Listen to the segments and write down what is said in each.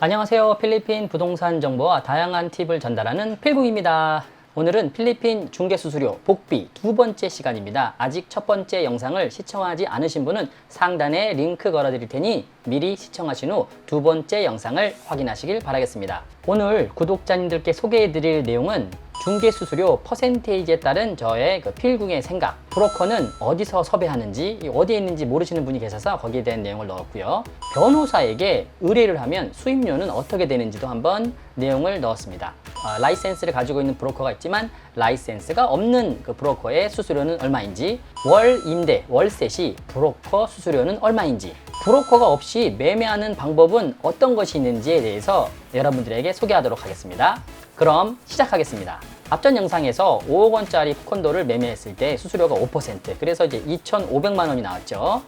안녕하세요. 필리핀 부동산 정보와 다양한 팁을 전달하는 필국입니다. 오늘은 필리핀 중개수수료 복비 두 번째 시간입니다. 아직 첫 번째 영상을 시청하지 않으신 분은 상단에 링크 걸어 드릴 테니 미리 시청하신 후 두 번째 영상을 확인하시길 바라겠습니다. 오늘 구독자님들께 소개해 드릴 내용은 중개수수료 퍼센테이지에 따른 저의 필국의 생각, 브로커는 어디서 섭외하는지, 어디에 있는지 모르시는 분이 계셔서 거기에 대한 내용을 넣었고요. 변호사에게 의뢰를 하면 수임료는 어떻게 되는지도 한번 내용을 넣었습니다. 라이센스를 가지고 있는 브로커가 있지만 라이센스가 없는 그 브로커의 수수료는 얼마인지, 월 임대, 월세 시 브로커 수수료는 얼마인지, 브로커가 없이 매매하는 방법은 어떤 것이 있는지에 대해서 여러분들에게 소개하도록 하겠습니다. 그럼 시작하겠습니다. 앞전 영상에서 5억 원짜리 콘도를 매매했을 때 수수료가 5%, 그래서 이제 2,500만 원이 나왔죠.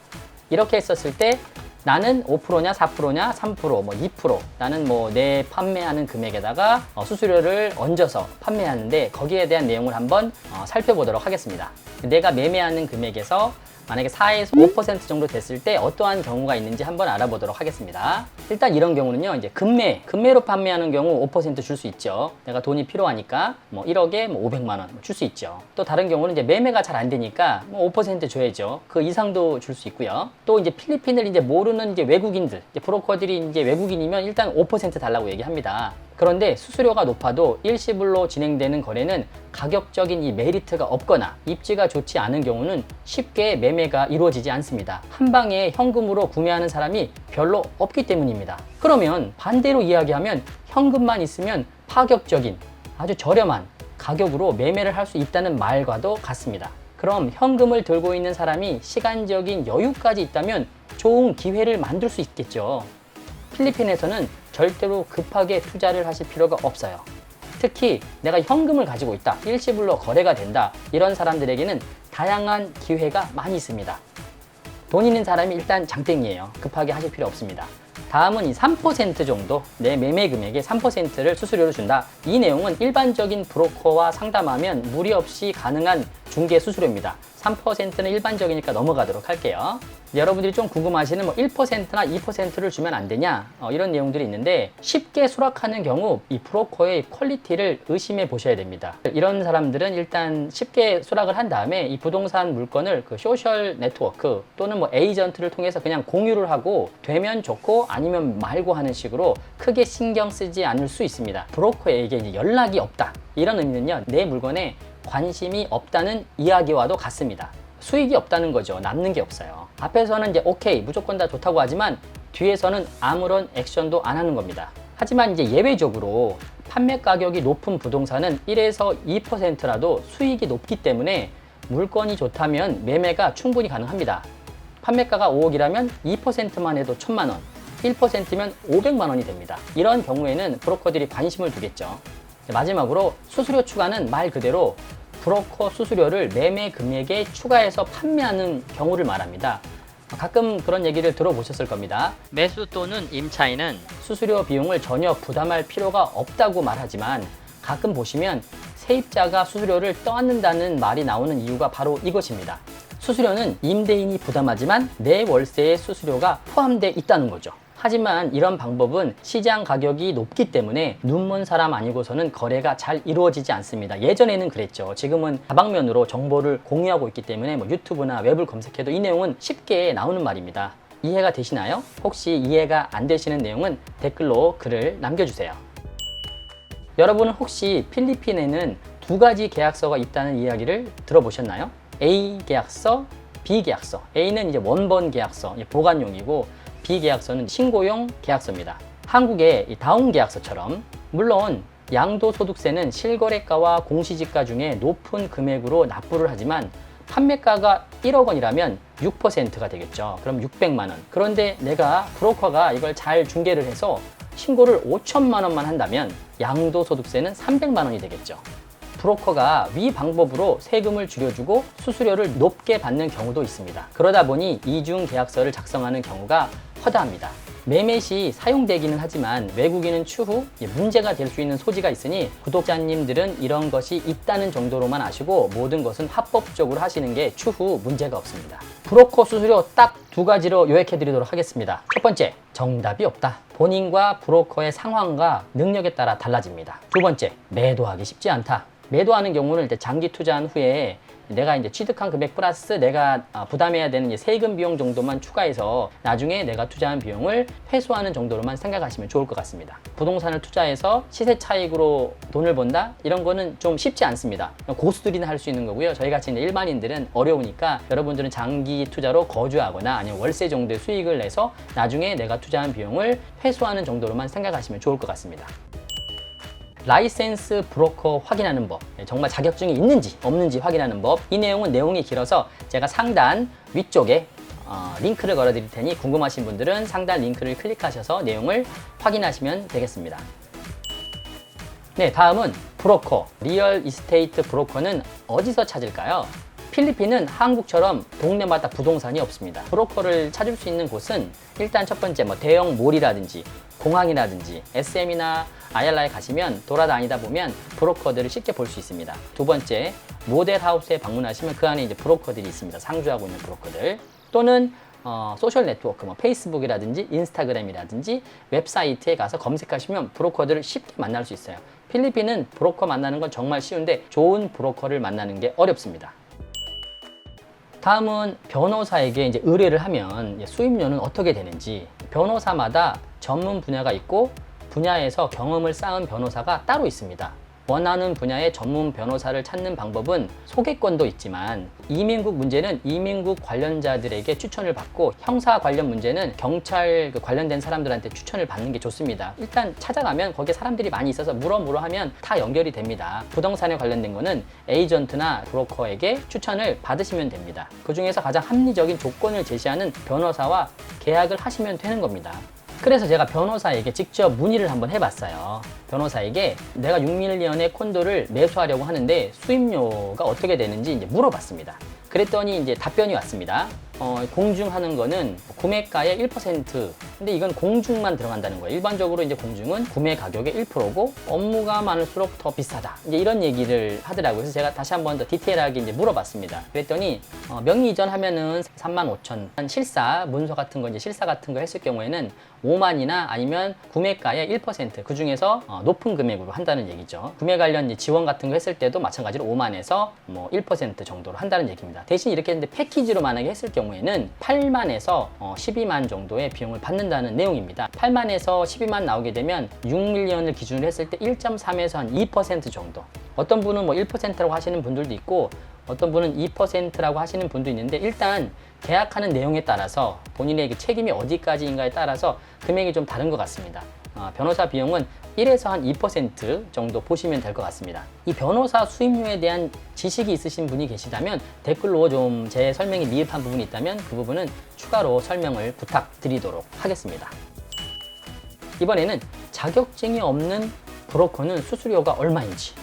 이렇게 했었을 때 나는 5%냐 4%냐 3% 뭐 2% 나는 뭐 내 판매하는 금액에다가 수수료를 얹어서 판매하는데 거기에 대한 내용을 한번 살펴보도록 하겠습니다. 내가 매매하는 금액에서 만약에 4에서 5% 정도 됐을 때 어떠한 경우가 있는지 한번 알아보도록 하겠습니다. 일단 이런 경우는요, 이제 금매로 판매하는 경우 5% 줄 수 있죠. 내가 돈이 필요하니까 뭐 1억에 뭐 500만 원 줄 수 있죠. 또 다른 경우는 이제 매매가 잘 안 되니까 뭐 5% 줘야죠. 그 이상도 줄 수 있고요. 또 이제 필리핀을 이제 모르는 이제 외국인들, 이제 브로커들이 이제 외국인이면 일단 5% 달라고 얘기합니다. 그런데 수수료가 높아도 일시불로 진행되는 거래는 가격적인 이 메리트가 없거나 입지가 좋지 않은 경우는 쉽게 매매가 이루어지지 않습니다. 한 방에 현금으로 구매하는 사람이 별로 없기 때문입니다. 그러면 반대로 이야기하면 현금만 있으면 파격적인 아주 저렴한 가격으로 매매를 할 수 있다는 말과도 같습니다. 그럼 현금을 들고 있는 사람이 시간적인 여유까지 있다면 좋은 기회를 만들 수 있겠죠. 필리핀에서는 절대로 급하게 투자를 하실 필요가 없어요. 특히 내가 현금을 가지고 있다, 일시불로 거래가 된다, 이런 사람들에게는 다양한 기회가 많이 있습니다. 돈 있는 사람이 일단 장땡이에요. 급하게 하실 필요 없습니다. 다음은 이 3% 정도, 내 매매 금액의 3%를 수수료로 준다. 이 내용은 일반적인 브로커와 상담하면 무리 없이 가능한 중개 수수료입니다. 3%는 일반적이니까 넘어가도록 할게요. 여러분들이 좀 궁금하시는 뭐 1%나 2%를 주면 안 되냐, 이런 내용들이 있는데 쉽게 수락하는 경우 이 브로커의 퀄리티를 의심해 보셔야 됩니다. 이런 사람들은 일단 쉽게 수락을 한 다음에 이 부동산 물건을 그 소셜 네트워크 또는 뭐 에이전트를 통해서 그냥 공유를 하고 되면 좋고 아니면 말고 하는 식으로 크게 신경 쓰지 않을 수 있습니다. 브로커에게 이제 연락이 없다, 이런 의미는요, 내 물건에 관심이 없다는 이야기와도 같습니다. 수익이 없다는 거죠. 남는 게 없어요. 앞에서는 이제 오케이, 무조건 다 좋다고 하지만 뒤에서는 아무런 액션도 안 하는 겁니다. 하지만 이제 예외적으로 판매 가격이 높은 부동산은 1에서 2%라도 수익이 높기 때문에 물건이 좋다면 매매가 충분히 가능합니다. 판매가가 5억이라면 2%만 해도 1,000만 원, 1%면 500만 원이 됩니다. 이런 경우에는 브로커들이 관심을 두겠죠. 마지막으로 수수료 추가는 말 그대로 브로커 수수료를 매매 금액에 추가해서 판매하는 경우를 말합니다. 가끔 그런 얘기를 들어보셨을 겁니다. 매수 또는 임차인은 수수료 비용을 전혀 부담할 필요가 없다고 말하지만 가끔 보시면 세입자가 수수료를 떠안는다는 말이 나오는 이유가 바로 이것입니다. 수수료는 임대인이 부담하지만 내 월세에 수수료가 포함되어 있다는 거죠. 하지만 이런 방법은 시장 가격이 높기 때문에 눈먼 사람 아니고서는 거래가 잘 이루어지지 않습니다. 예전에는 그랬죠. 지금은 다방면으로 정보를 공유하고 있기 때문에 뭐 유튜브나 웹을 검색해도 이 내용은 쉽게 나오는 말입니다. 이해가 되시나요? 혹시 이해가 안 되시는 내용은 댓글로 글을 남겨주세요. 여러분은 혹시 필리핀에는 두 가지 계약서가 있다는 이야기를 들어보셨나요? A 계약서, B 계약서. A는 이제 원본 계약서, 보관용이고 B 계약서는 신고용 계약서입니다. 한국의 다운 계약서처럼 물론 양도소득세는 실거래가와 공시지가 중에 높은 금액으로 납부를 하지만 판매가가 1억 원이라면 6%가 되겠죠. 그럼 600만 원. 그런데 내가 브로커가 이걸 잘 중개를 해서 신고를 5천만 원만 한다면 양도소득세는 300만 원이 되겠죠. 브로커가 위 방법으로 세금을 줄여주고 수수료를 높게 받는 경우도 있습니다. 그러다 보니 이중 계약서를 작성하는 경우가 허다합니다. 매매 시 사용되기는 하지만 외국인은 추후 문제가 될 수 있는 소지가 있으니 구독자님들은 이런 것이 있다는 정도로만 아시고 모든 것은 합법적으로 하시는 게 추후 문제가 없습니다. 브로커 수수료 딱 두 가지로 요약해 드리도록 하겠습니다. 첫 번째, 정답이 없다. 본인과 브로커의 상황과 능력에 따라 달라집니다. 두 번째, 매도하기 쉽지 않다. 매도하는 경우는 일단 장기 투자한 후에 내가 이제 취득한 금액 플러스 내가 부담해야 되는 세금 비용 정도만 추가해서 나중에 내가 투자한 비용을 회수하는 정도로만 생각하시면 좋을 것 같습니다. 부동산을 투자해서 시세 차익으로 돈을 번다? 이런 거는 좀 쉽지 않습니다. 고수들이나 할 수 있는 거고요. 저희 같이 이제 일반인들은 어려우니까 여러분들은 장기 투자로 거주하거나 아니면 월세 정도의 수익을 내서 나중에 내가 투자한 비용을 회수하는 정도로만 생각하시면 좋을 것 같습니다. 라이센스 브로커 확인하는 법, 정말 자격증이 있는지 없는지 확인하는 법. 이 내용은 내용이 길어서 제가 상단 위쪽에 링크를 걸어 드릴 테니 궁금하신 분들은 상단 링크를 클릭하셔서 내용을 확인하시면 되겠습니다. 네, 다음은 브로커, 리얼 이스테이트 브로커는 어디서 찾을까요? 필리핀은 한국처럼 동네마다 부동산이 없습니다. 브로커를 찾을 수 있는 곳은 일단 첫 번째 대형 몰이라든지 공항이라든지 SM이나 아얄라에 가시면 돌아다니다 보면 브로커들을 쉽게 볼 수 있습니다. 두 번째, 모델하우스에 방문하시면 그 안에 이제 브로커들이 있습니다. 상주하고 있는 브로커들. 또는 소셜 네트워크, 페이스북이라든지 인스타그램이라든지 웹사이트에 가서 검색하시면 브로커들을 쉽게 만날 수 있어요. 필리핀은 브로커 만나는 건 정말 쉬운데 좋은 브로커를 만나는 게 어렵습니다. 다음은 변호사에게 이제 의뢰를 하면 수임료는 어떻게 되는지. 변호사마다 전문 분야가 있고 분야에서 경험을 쌓은 변호사가 따로 있습니다. 원하는 분야의 전문 변호사를 찾는 방법은 소개권도 있지만 이민국 문제는 이민국 관련자들에게 추천을 받고 형사 관련 문제는 경찰 관련된 사람들한테 추천을 받는 게 좋습니다. 일단 찾아가면 거기에 사람들이 많이 있어서 물어 하면 다 연결이 됩니다. 부동산에 관련된 거는 에이전트나 브로커에게 추천을 받으시면 됩니다. 그 중에서 가장 합리적인 조건을 제시하는 변호사와 계약을 하시면 되는 겁니다. 그래서 제가 변호사에게 직접 문의를 한번 해봤어요. 변호사에게 내가 6밀리언의 콘도를 매수하려고 하는데 수임료가 어떻게 되는지 이제 물어봤습니다. 그랬더니 이제 답변이 왔습니다. 공중하는 거는 구매가의 1%. 근데 이건 공중만 들어간다는 거예요. 일반적으로 이제 공중은 구매 가격의 1%고 업무가 많을수록 더 비싸다. 이제 이런 얘기를 하더라고요. 그래서 제가 다시 한번 더 디테일하게 이제 물어봤습니다. 그랬더니 명의 이전하면은 35,000. 실사, 문서 같은 거 이제 실사 같은 거 했을 경우에는 5만이나 아니면 구매가의 1%. 그 중에서 높은 금액으로 한다는 얘기죠. 구매 관련 지원 같은 거 했을 때도 마찬가지로 5만에서 1% 정도로 한다는 얘기입니다. 대신 이렇게 했는데 패키지로 만약에 했을 경우에는 8만에서 12만 정도의 비용을 받는다는 내용입니다. 8만에서 12만 나오게 되면 6밀리언을 기준으로 했을 때 1.3에서 한 2% 정도. 어떤 분은 1%라고 하시는 분들도 있고 어떤 분은 2%라고 하시는 분도 있는데 일단 계약하는 내용에 따라서 본인의 그 책임이 어디까지인가에 따라서 금액이 좀 다른 것 같습니다. 변호사 비용은 1에서 한 2% 정도 보시면 될 것 같습니다. 이 변호사 수임료에 대한 지식이 있으신 분이 계시다면 댓글로 좀 제 설명이 미흡한 부분이 있다면 그 부분은 추가로 설명을 부탁드리도록 하겠습니다. 이번에는 자격증이 없는 브로커는 수수료가 얼마인지.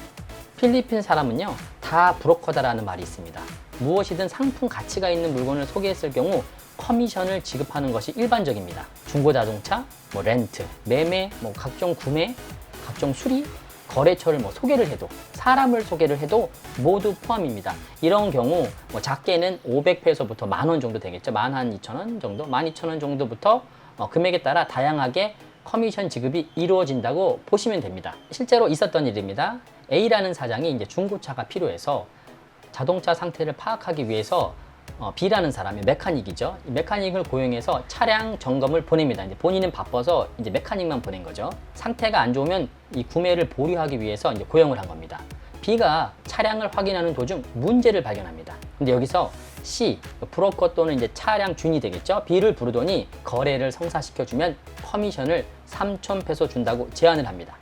필리핀 사람은요 다 브로커다라는 말이 있습니다. 무엇이든 상품 가치가 있는 물건을 소개했을 경우 커미션을 지급하는 것이 일반적입니다. 중고자동차, 렌트, 매매, 각종 구매, 각종 수리, 거래처를 소개를 해도 사람을 소개를 해도 모두 포함입니다. 이런 경우 작게는 500페소부터 만원 정도 되겠죠. 12,000원 정도, 12,000원 정도부터 금액에 따라 다양하게 커미션 지급이 이루어진다고 보시면 됩니다. 실제로 있었던 일입니다. A라는 사장이 이제 중고차가 필요해서 자동차 상태를 파악하기 위해서 B라는 사람이 메카닉이죠. 이 메카닉을 고용해서 차량 점검을 보냅니다. 이제 본인은 바빠서 이제 메카닉만 보낸 거죠. 상태가 안 좋으면 이 구매를 보류하기 위해서 이제 고용을 한 겁니다. B가 차량을 확인하는 도중 문제를 발견합니다. 근데 여기서 C, 브로커 또는 이제 차량 주인이 되겠죠. B를 부르더니 거래를 성사시켜주면 커미션을 3,000페소 준다고 제안을 합니다.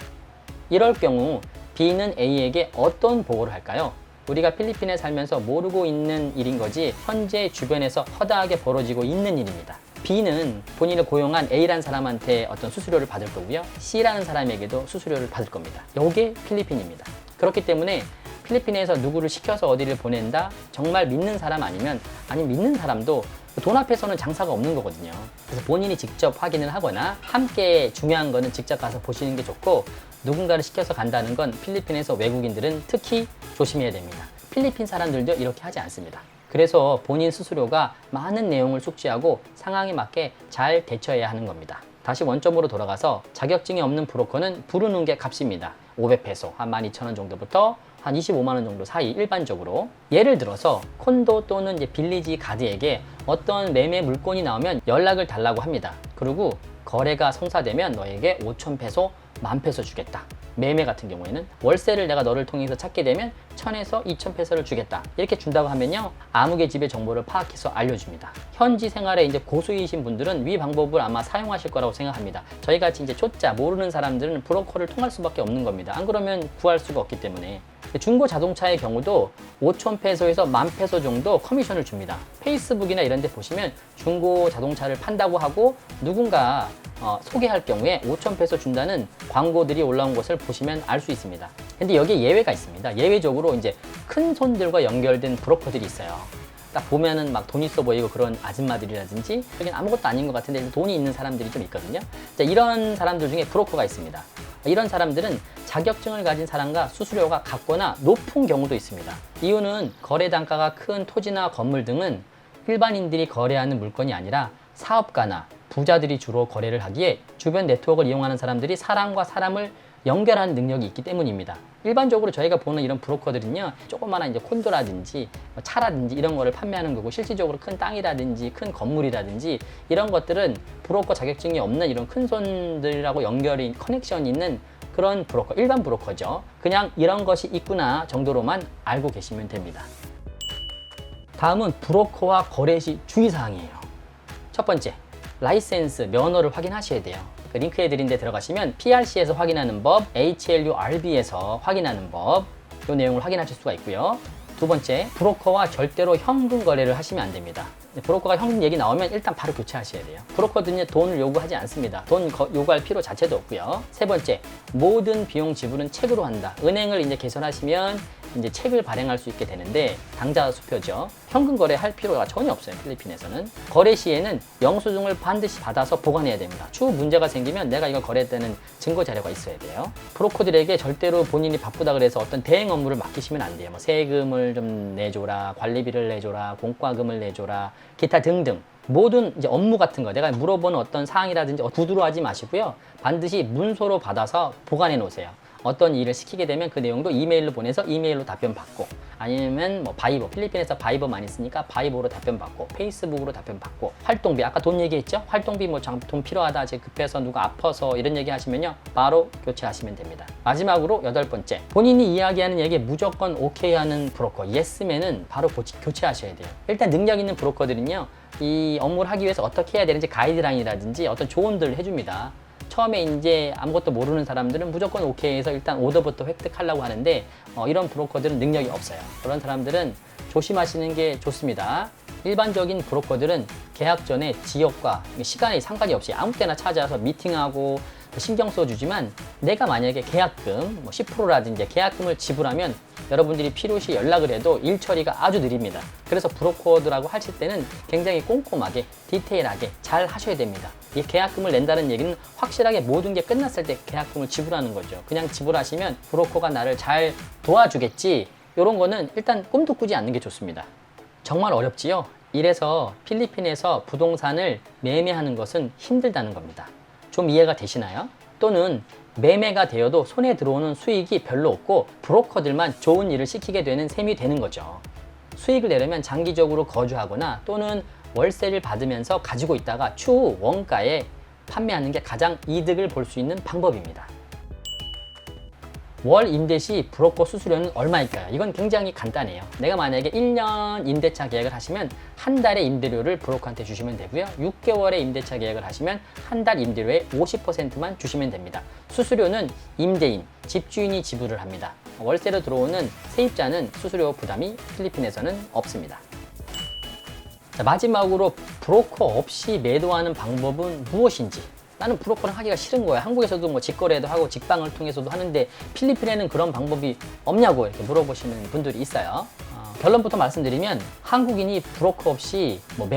이럴 경우 B는 A에게 어떤 보고를 할까요? 우리가 필리핀에 살면서 모르고 있는 일인 거지 현재 주변에서 허다하게 벌어지고 있는 일입니다. B는 본인을 고용한 A라는 사람한테 어떤 수수료를 받을 거고요. C라는 사람에게도 수수료를 받을 겁니다. 이게 필리핀입니다. 그렇기 때문에 필리핀에서 누구를 시켜서 어디를 보낸다? 정말 믿는 사람 아니면 믿는 사람도 돈 앞에서는 장사가 없는 거거든요. 그래서 본인이 직접 확인을 하거나 함께 중요한 거는 직접 가서 보시는 게 좋고, 누군가를 시켜서 간다는 건 필리핀에서 외국인들은 특히 조심해야 됩니다. 필리핀 사람들도 이렇게 하지 않습니다. 그래서 본인 스스로가 많은 내용을 숙지하고 상황에 맞게 잘 대처해야 하는 겁니다. 다시 원점으로 돌아가서 자격증이 없는 브로커는 부르는 게 값입니다. 500페소, 한 12,000원 정도부터 한 25만 원 정도 사이 일반적으로. 예를 들어서 콘도 또는 이제 빌리지 가드에게 어떤 매매 물건이 나오면 연락을 달라고 합니다. 그리고 거래가 성사되면 너에게 5,000페소, 10,000페소 주겠다. 매매 같은 경우에는 월세를 내가 너를 통해서 찾게 되면 1,000에서 2,000페소를 주겠다. 이렇게 준다고 하면요, 아무개 집의 정보를 파악해서 알려줍니다. 현지 생활에 이제 고수이신 분들은 위 방법을 아마 사용하실 거라고 생각합니다. 저희 같이 이제 초짜 모르는 사람들은 브로커를 통할 수밖에 없는 겁니다. 안 그러면 구할 수가 없기 때문에. 중고 자동차의 경우도 5,000페소에서 10,000페소 정도 커미션을 줍니다. 페이스북이나 이런 데 보시면 중고 자동차를 판다고 하고 누군가 소개할 경우에 5,000페소 준다는 광고들이 올라온 것을 보시면 알 수 있습니다. 근데 여기에 예외가 있습니다. 예외적으로 이제 큰 손들과 연결된 브로커들이 있어요. 딱 보면은 막 돈 있어 보이고 그런 아줌마들이라든지, 여긴 아무것도 아닌 것 같은데 돈이 있는 사람들이 좀 있거든요. 자, 이런 사람들 중에 브로커가 있습니다. 이런 사람들은 자격증을 가진 사람과 수수료가 같거나 높은 경우도 있습니다. 이유는 거래 단가가 큰 토지나 건물 등은 일반인들이 거래하는 물건이 아니라 사업가나 부자들이 주로 거래를 하기에 주변 네트워크를 이용하는 사람들이 사람과 사람을 연결하는 능력이 있기 때문입니다. 일반적으로 저희가 보는 이런 브로커들은요, 조그마한 이제 콘도라든지 차라든지 이런 거를 판매하는 거고, 실질적으로 큰 땅이라든지 큰 건물이라든지 이런 것들은 브로커 자격증이 없는 이런 큰 손들하고 연결이 커넥션이 있는 그런 브로커, 일반 브로커죠. 그냥 이런 것이 있구나 정도로만 알고 계시면 됩니다. 다음은 브로커와 거래 시 주의사항이에요. 첫 번째, 라이센스, 면허를 확인하셔야 돼요. 그 링크에 드린 데 들어가시면 PRC에서 확인하는 법, HLURB에서 확인하는 법, 이 내용을 확인하실 수가 있고요. 두 번째, 브로커와 절대로 현금 거래를 하시면 안 됩니다. 브로커가 현금 얘기 나오면 일단 바로 교체하셔야 돼요. 브로커들은 돈을 요구하지 않습니다. 돈 요구할 필요 자체도 없고요. 세 번째, 모든 비용 지불은 체크로 한다. 은행을 이제 개설하시면 이제 책을 발행할 수 있게 되는데, 당좌 수표죠. 현금 거래할 필요가 전혀 없어요. 필리핀에서는. 거래 시에는 영수증을 반드시 받아서 보관해야 됩니다. 추후 문제가 생기면 내가 이걸 거래했다는 증거 자료가 있어야 돼요. 브로커들에게 절대로 본인이 바쁘다 그래서 어떤 대행 업무를 맡기시면 안 돼요. 뭐 세금을 좀 내줘라, 관리비를 내줘라, 공과금을 내줘라, 기타 등등. 모든 이제 업무 같은 거, 내가 물어보는 어떤 사항이라든지 구두로 하지 마시고요. 반드시 문서로 받아서 보관해 놓으세요. 어떤 일을 시키게 되면 그 내용도 이메일로 보내서 이메일로 답변 받고, 아니면 뭐 바이버, 필리핀에서 바이버 많이 쓰니까 바이버로 답변 받고, 페이스북으로 답변 받고, 활동비, 아까 돈 얘기했죠? 활동비 뭐 돈 필요하다, 지금 급해서 누가 아파서 이런 얘기 하시면요, 바로 교체하시면 됩니다. 마지막으로 8번째, 본인이 이야기하는 얘기에 무조건 오케이 하는 브로커, 예스맨은 바로 교체하셔야 돼요. 일단 능력 있는 브로커들은요, 이 업무를 하기 위해서 어떻게 해야 되는지 가이드라인이라든지 어떤 조언들을 해줍니다. 처음에 이제 아무것도 모르는 사람들은 무조건 오케이 해서 일단 오더부터 획득하려고 하는데, 이런 브로커들은 능력이 없어요. 그런 사람들은 조심하시는 게 좋습니다. 일반적인 브로커들은 계약 전에 지역과 시간에 상관이 없이 아무 때나 찾아서 미팅하고 신경 써주지만, 내가 만약에 계약금 10%라든지 계약금을 지불하면 여러분들이 필요시 연락을 해도 일 처리가 아주 느립니다. 그래서 브로커들하고 하실 때는 굉장히 꼼꼼하게 디테일하게 잘 하셔야 됩니다. 이 계약금을 낸다는 얘기는 확실하게 모든 게 끝났을 때 계약금을 지불하는 거죠. 그냥 지불하시면 브로커가 나를 잘 도와주겠지, 이런 거는 일단 꿈도 꾸지 않는 게 좋습니다. 정말 어렵지요? 이래서 필리핀에서 부동산을 매매하는 것은 힘들다는 겁니다. 좀 이해가 되시나요? 또는 매매가 되어도 손에 들어오는 수익이 별로 없고 브로커들만 좋은 일을 시키게 되는 셈이 되는 거죠. 수익을 내려면 장기적으로 거주하거나 또는 월세를 받으면서 가지고 있다가 추후 원가에 판매하는 게 가장 이득을 볼 수 있는 방법입니다. 월 임대 시 브로커 수수료는 얼마일까요? 이건 굉장히 간단해요. 내가 만약에 1년 임대차 계약을 하시면 한 달의 임대료를 브로커한테 주시면 되고요. 6개월의 임대차 계약을 하시면 한 달 임대료의 50%만 주시면 됩니다. 수수료는 임대인, 집주인이 지불을 합니다. 월세로 들어오는 세입자는 수수료 부담이 필리핀에서는 없습니다. 자, 마지막으로 브로커 없이 매도하는 방법은 무엇인지, 나는 브로커랑 하기가 싫은 거야. 한국에서도 뭐 직거래도 하고 직방을 통해서도 하는데 필리핀에는 그런 방법이 없냐고 이렇게 물어보시는 분들이 있어요. 결론부터 말씀드리면 한국인이 브로커 없이 뭐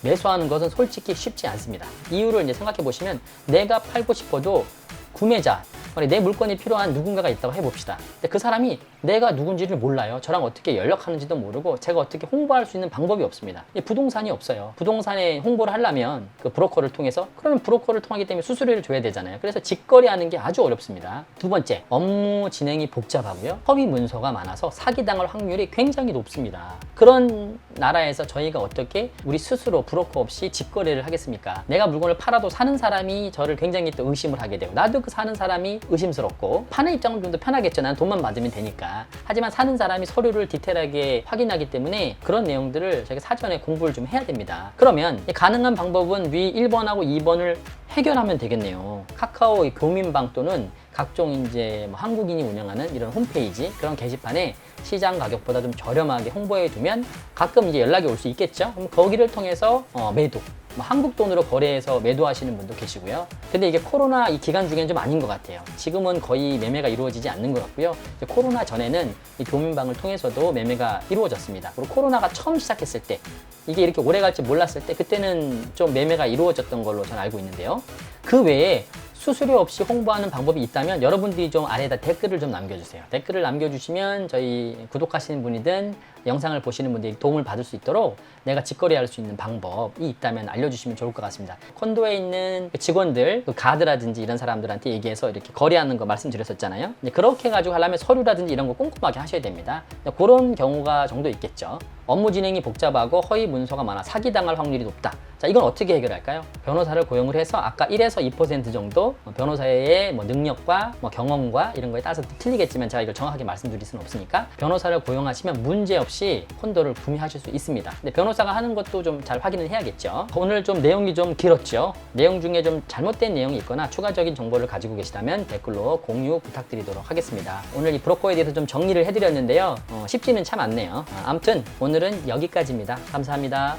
매수하는 것은 솔직히 쉽지 않습니다. 이유를 이제 생각해 보시면 내가 팔고 싶어도 구매자, 내 물건이 필요한 누군가가 있다고 해봅시다. 근데 그 사람이 내가 누군지를 몰라요. 저랑 어떻게 연락하는지도 모르고 제가 어떻게 홍보할 수 있는 방법이 없습니다. 부동산이 없어요. 부동산에 홍보를 하려면 그 브로커를 통해서, 그러면 브로커를 통하기 때문에 수수료를 줘야 되잖아요. 그래서 직거래하는 게 아주 어렵습니다. 두 번째, 업무 진행이 복잡하고요. 허위 문서가 많아서 사기당할 확률이 굉장히 높습니다. 그런 나라에서 저희가 어떻게 우리 스스로 브로커 없이 직거래를 하겠습니까? 내가 물건을 팔아도 사는 사람이 저를 굉장히 또 의심을 하게 되고, 나도 그 사는 사람이 의심스럽고, 파는 입장은 좀 더 편하겠죠. 난 돈만 받으면 되니까. 하지만 사는 사람이 서류를 디테일하게 확인하기 때문에 그런 내용들을 저희가 사전에 공부를 좀 해야 됩니다. 그러면 가능한 방법은 위 1번하고 2번을 해결하면 되겠네요. 카카오 교민방 또는 각종 이제 뭐 한국인이 운영하는 이런 홈페이지, 그런 게시판에 시장 가격보다 좀 저렴하게 홍보해 두면 가끔 이제 연락이 올 수 있겠죠. 그럼 거기를 통해서 매도, 한국 돈으로 거래해서 매도하시는 분도 계시고요. 근데 이게 코로나 이 기간 중에는 좀 아닌 것 같아요. 지금은 거의 매매가 이루어지지 않는 것 같고요. 코로나 전에는 이 교민방을 통해서도 매매가 이루어졌습니다. 그리고 코로나가 처음 시작했을 때, 이게 이렇게 오래 갈지 몰랐을 때, 그때는 좀 매매가 이루어졌던 걸로 저는 알고 있는데요. 그 외에 수수료 없이 홍보하는 방법이 있다면 여러분들이 좀 아래에다 댓글을 좀 남겨주세요. 댓글을 남겨주시면 저희 구독하시는 분이든 영상을 보시는 분들이 도움을 받을 수 있도록 내가 직거래할 수 있는 방법이 있다면 알려주시면 좋을 것 같습니다. 콘도에 있는 직원들, 가드라든지 이런 사람들한테 얘기해서 이렇게 거래하는 거 말씀드렸었잖아요. 그렇게 해가지고 하려면 서류라든지 이런 거 꼼꼼하게 하셔야 됩니다. 그런 경우가 정도 있겠죠. 업무 진행이 복잡하고 허위 문서가 많아 사기당할 확률이 높다. 자, 이건 어떻게 해결할까요? 변호사를 고용을 해서 아까 1에서 2% 정도 변호사의 능력과 경험과 이런 거에 따라서 틀리겠지만 제가 이걸 정확하게 말씀드릴 수는 없으니까 변호사를 고용하시면 문제없이 콘도를 구매하실 수 있습니다. 근데 변호사가 하는 것도 좀 잘 확인을 해야겠죠. 오늘 좀 내용이 좀 길었죠. 내용 중에 좀 잘못된 내용이 있거나 추가적인 정보를 가지고 계시다면 댓글로 공유 부탁드리도록 하겠습니다. 오늘 이 브로커에 대해서 좀 정리를 해드렸는데요. 쉽지는 참 않네요. 아무튼 오늘은 여기까지입니다. 감사합니다.